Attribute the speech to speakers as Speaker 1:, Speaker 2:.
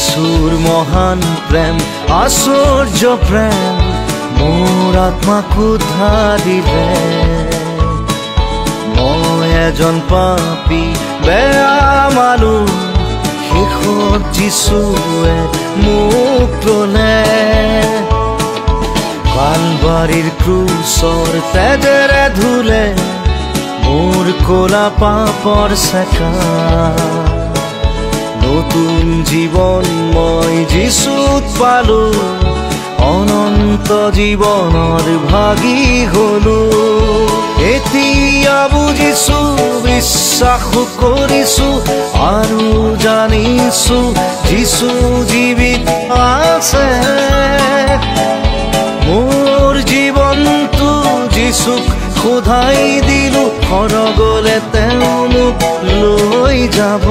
Speaker 1: যিশুৰ মহান প্ৰেম আশ্চৰ্য প্ৰেম মোৰ আত্মাক উদ্ধাৰ দিলে মই এজন পাপী বেয়া মানুহ শেষত যিশুৱে মোক ল'লে কালবাৰীৰ ক্ৰুচৰ তেজেৰে ধুলে মোৰ ক'লা পাপৰ চেকা নতুন জীৱন মই যিশুত পালো অনন্ত জীৱনৰ ভাগী হলো এতিয়া বুজিছো বিশ্বাস কৰিছো আৰু জানিছো যিশু জীৱিত আছে মোৰ জীৱনটো যিশুক খোধাই দিলো সৰগলে তেওঁ মোক লৈ যাব